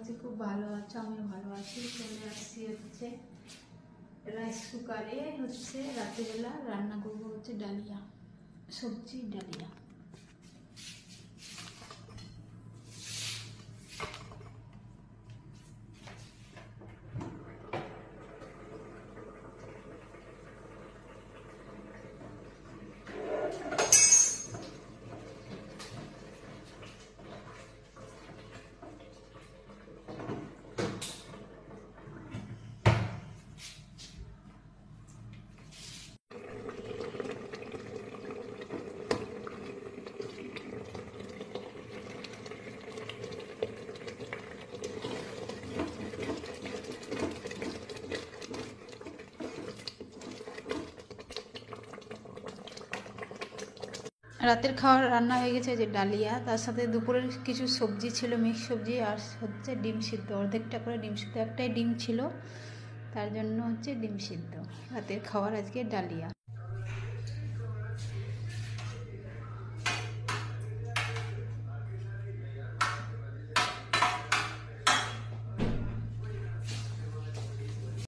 আছি, খুব ভালো আছো, আমিও ভালো আছি। চলে আসছি হচ্ছে রাইস কুকারে, হচ্ছে রাত্রিবেলা রান্না করবো হচ্ছে ডালিয়া, সবজি ডালিয়া। রাতের খাওয়ার রান্না হয়ে গেছে, যে ডালিয়া, তার সাথে দুপুরের কিছু সবজি ছিল, মিক্স সবজি, আর হচ্ছে ডিম সিদ্ধ, অর্ধেকটা করে ডিম সিদ্ধ, একটাই ডিম ছিল, তার জন্য হচ্ছে ডিম সিদ্ধ। রাতের খাওয়ার আজকে ডালিয়া।